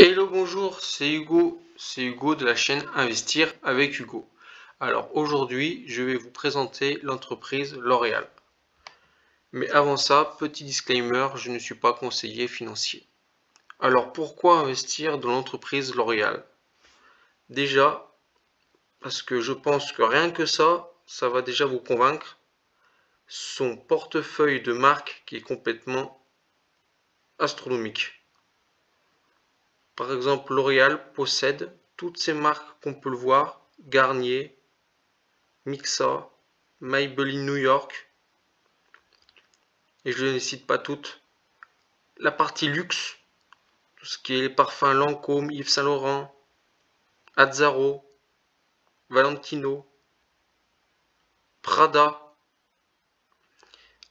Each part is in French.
Hello, bonjour, c'est Hugo de la chaîne Investir avec Hugo. Alors aujourd'hui, je vais vous présenter l'entreprise L'Oréal. Mais avant ça, petit disclaimer, je ne suis pas conseiller financier. Alors pourquoi investir dans l'entreprise L'Oréal? Déjà, parce que je pense que rien que ça va déjà vous convaincre. Son portefeuille de marques qui est complètement astronomique. Par exemple, L'Oréal possède toutes ces marques qu'on peut le voir, Garnier, Mixa, Maybelline New York, et je ne les cite pas toutes. La partie luxe, tout ce qui est les parfums Lancôme, Yves Saint Laurent, Azzaro, Valentino, Prada,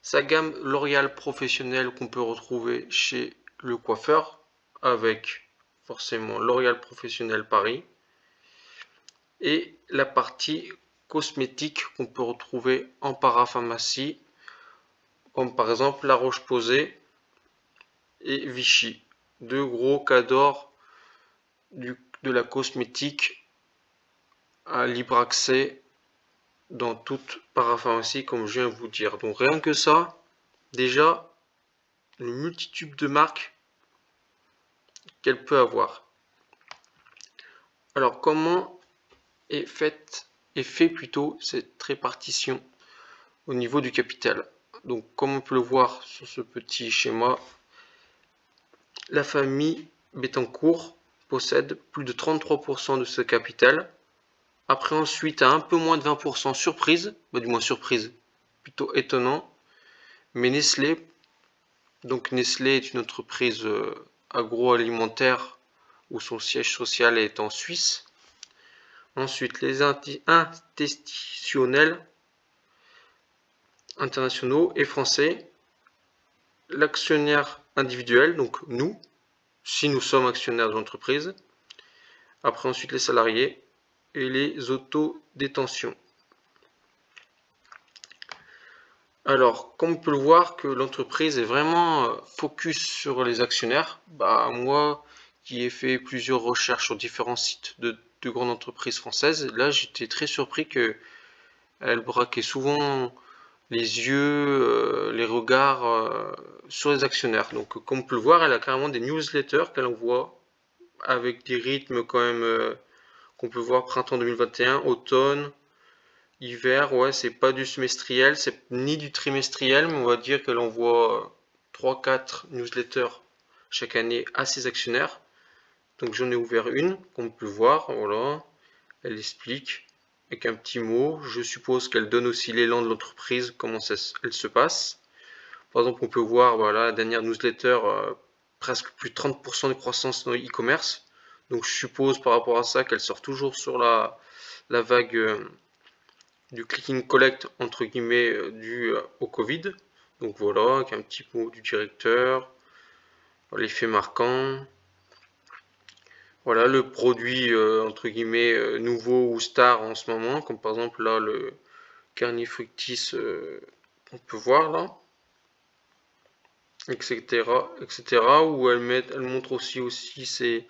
sa gamme L'Oréal professionnelle qu'on peut retrouver chez le coiffeur, avec forcément L'Oréal professionnel Paris, et la partie cosmétique qu'on peut retrouver en parapharmacie, comme par exemple La Roche-Posay et Vichy, deux gros cadors de la cosmétique à libre accès dans toute parapharmacie, comme je viens de vous dire. Donc rien que ça, déjà, une multitude de marques qu'elle peut avoir. Alors comment est fait plutôt cette répartition au niveau du capital? Donc comme on peut le voir sur ce petit schéma, la famille Bettencourt possède plus de 33% de ce capital. Après ensuite à un peu moins de 20% surprise, du moins surprise, plutôt étonnant, mais Nestlé, donc Nestlé est une entreprise agroalimentaire où son siège social est en Suisse. Ensuite les institutionnels internationaux et français, l'actionnaire individuel, donc nous, si nous sommes actionnaires de l'entreprise. Après ensuite les salariés et les autodétentions. Alors, comme on peut le voir que l'entreprise est vraiment focus sur les actionnaires, moi qui ai fait plusieurs recherches sur différents sites de grandes entreprises françaises, là j'étais très surpris qu'elle braquait souvent les yeux, les regards sur les actionnaires. Donc comme on peut le voir, elle a carrément des newsletters qu'elle envoie avec des rythmes quand même qu'on peut voir printemps 2021, automne, hiver, ouais, c'est pas du semestriel, c'est ni du trimestriel, mais on va dire qu'elle envoie 3-4 newsletters chaque année à ses actionnaires. Donc j'en ai ouvert une, comme on peut voir, voilà. Elle explique avec un petit mot. Je suppose qu'elle donne aussi l'élan de l'entreprise, comment elle se passe. Par exemple, on peut voir, voilà, la dernière newsletter, presque plus de 30% de croissance dans le e-commerce. Donc je suppose par rapport à ça qu'elle sort toujours sur la vague du click and collect entre guillemets dû au Covid. Donc voilà, avec un petit mot du directeur, l'effet marquant. Voilà le produit entre guillemets nouveau ou star en ce moment, comme par exemple là le Carni Fructis qu'on peut voir là, etc. etc. où elle montre aussi ses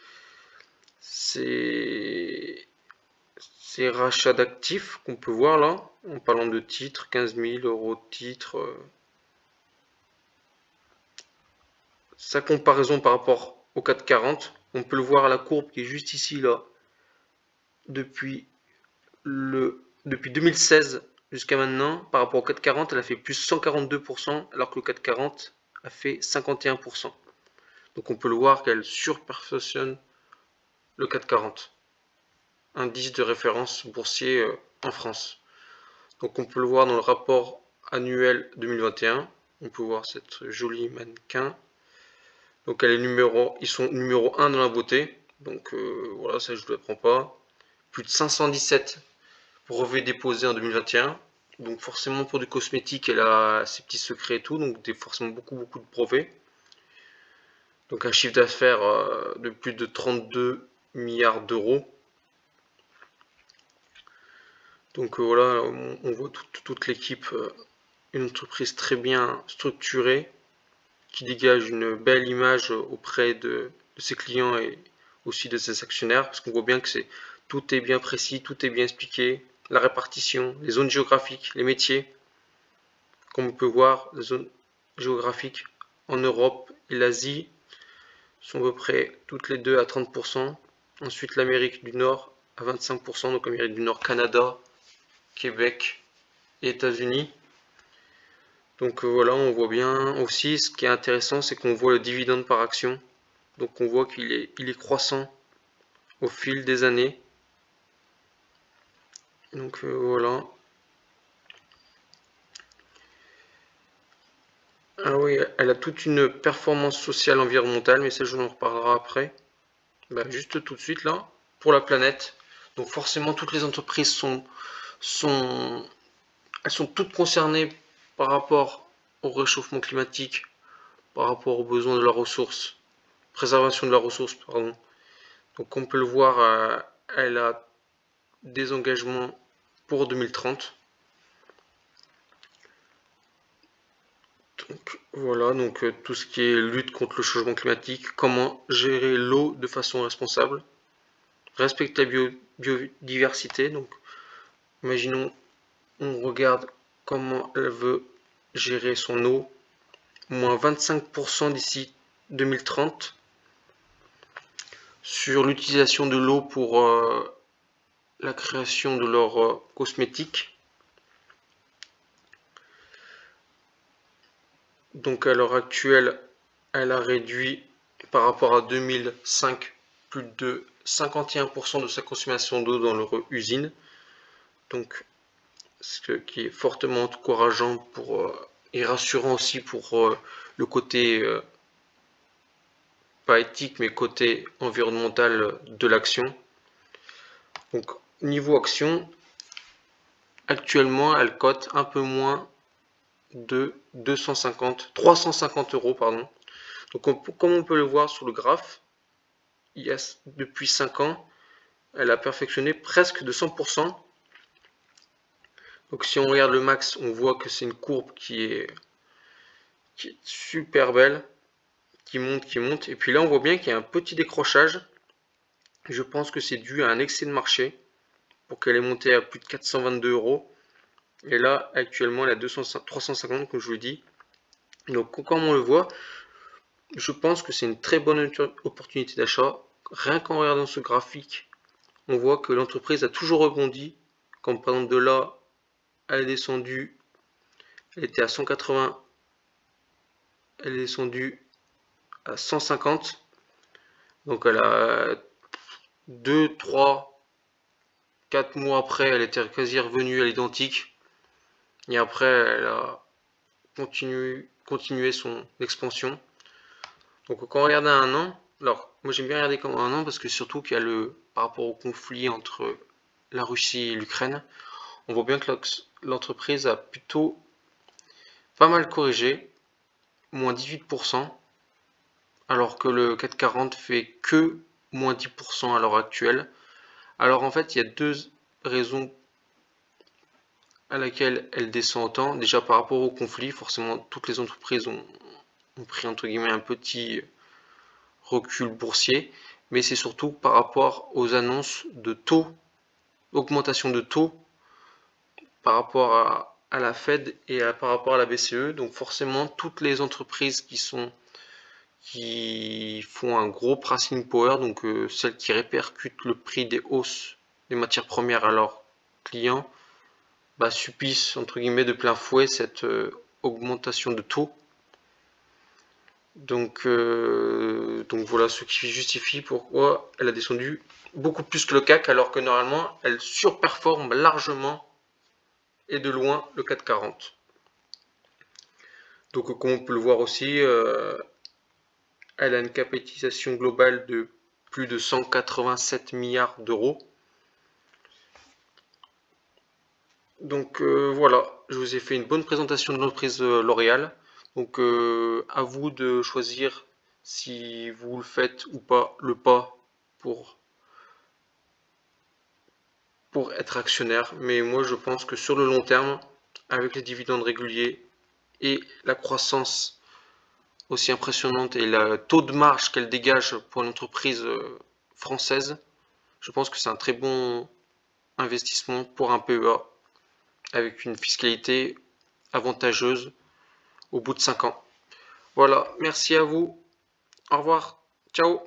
rachats d'actifs qu'on peut voir là, en parlant de titres, 15 000 euros de titres. Sa comparaison par rapport au 440, on peut le voir à la courbe qui est juste ici là, depuis 2016 jusqu'à maintenant, par rapport au 440, elle a fait plus 142%, alors que le 440 a fait 51%. Donc on peut le voir qu'elle surperfectionne le 440, indice de référence boursier en France. Donc on peut le voir dans le rapport annuel 2021, on peut voir cette jolie mannequin. Donc ils sont numéro 1 dans la beauté, donc voilà, ça je ne l'apprends pas. Plus de 517 brevets déposés en 2021, donc forcément pour du cosmétique elle a ses petits secrets et tout, donc forcément beaucoup de brevets. Donc un chiffre d'affaires de plus de 32 milliards d'euros. Donc voilà, on voit toute l'équipe, une entreprise très bien structurée, qui dégage une belle image auprès de ses clients et aussi de ses actionnaires, parce qu'on voit bien que tout est bien précis, tout est bien expliqué, la répartition, les zones géographiques, les métiers. Comme on peut voir, les zones géographiques en Europe et l'Asie sont à peu près toutes les deux à 30%. Ensuite, l'Amérique du Nord à 25%, donc Amérique du Nord, Canada, Québec et États-Unis. Donc voilà, on voit bien aussi, ce qui est intéressant, c'est qu'on voit le dividende par action. Donc on voit qu'il est croissant au fil des années. Donc voilà. Ah oui, elle a toute une performance sociale environnementale, mais ça je vous en reparlera après. Bah, juste tout de suite là, pour la planète. Donc forcément, toutes les entreprises elles sont toutes concernées par rapport au réchauffement climatique, par rapport aux besoins de leurs ressources, préservation de leurs ressources, pardon. Donc on peut le voir, elle a des engagements pour 2030. Donc voilà, donc tout ce qui est lutte contre le changement climatique, comment gérer l'eau de façon responsable, respecter la biodiversité. Donc imaginons, on regarde comment elle veut gérer son eau, moins 25% d'ici 2030 sur l'utilisation de l'eau pour la création de leurs cosmétiques. Donc à l'heure actuelle, elle a réduit par rapport à 2005 plus de 51% de sa consommation d'eau dans leur usine. Donc ce qui est fortement encourageant et rassurant aussi pour le côté pas éthique mais côté environnemental de l'action. Donc niveau action, actuellement elle cote un peu moins de 350 euros, pardon. Donc comme on peut le voir sur le graphe, depuis 5 ans, elle a perfectionné presque de 100%. Donc si on regarde le max, on voit que c'est une courbe qui est super belle, qui monte, qui monte. Et puis là, on voit bien qu'il y a un petit décrochage. Je pense que c'est dû à un excès de marché pour qu'elle ait monté à plus de 422 euros. Et là, actuellement, elle a 350, comme je vous l'ai dit. Donc comme on le voit, je pense que c'est une très bonne opportunité d'achat. Rien qu'en regardant ce graphique, on voit que l'entreprise a toujours rebondi. Comme par exemple de là, elle est descendue, elle était à 180, elle est descendue à 150. Donc elle a 2, 3, 4 mois après, elle était quasi revenue à l'identique. Et après, elle a continué son expansion. Donc quand on regarde à un an, alors moi j'aime bien regarder comme un an parce que surtout qu'il y a par rapport au conflit entre la Russie et l'Ukraine, on voit bien que l'entreprise a plutôt pas mal corrigé, moins 18%, alors que le 440 fait que moins 10% à l'heure actuelle. Alors en fait, il y a deux raisons à laquelle elle descend autant. Déjà par rapport au conflit, forcément toutes les entreprises ont pris entre guillemets un petit recul boursier, mais c'est surtout par rapport aux annonces de taux, augmentation de taux par rapport à la Fed et par rapport à la BCE. Donc forcément toutes les entreprises qui font un gros pricing power, donc celles qui répercutent le prix des hausses des matières premières à leurs clients, bah, subissent entre guillemets de plein fouet cette augmentation de taux. Donc voilà ce qui justifie pourquoi elle a descendu beaucoup plus que le CAC, alors que normalement elle surperforme largement et de loin le CAC 40. Donc comme on peut le voir aussi, elle a une capitalisation globale de plus de 187 milliards d'euros. Donc voilà, je vous ai fait une bonne présentation de l'entreprise L'Oréal. Donc à vous de choisir si vous le faites ou pas le pas pour être actionnaire. Mais moi je pense que sur le long terme, avec les dividendes réguliers et la croissance aussi impressionnante et le taux de marge qu'elle dégage pour une entreprise française, je pense que c'est un très bon investissement pour un PEA avec une fiscalité avantageuse au bout de 5 ans. Voilà, merci à vous. Au revoir. Ciao.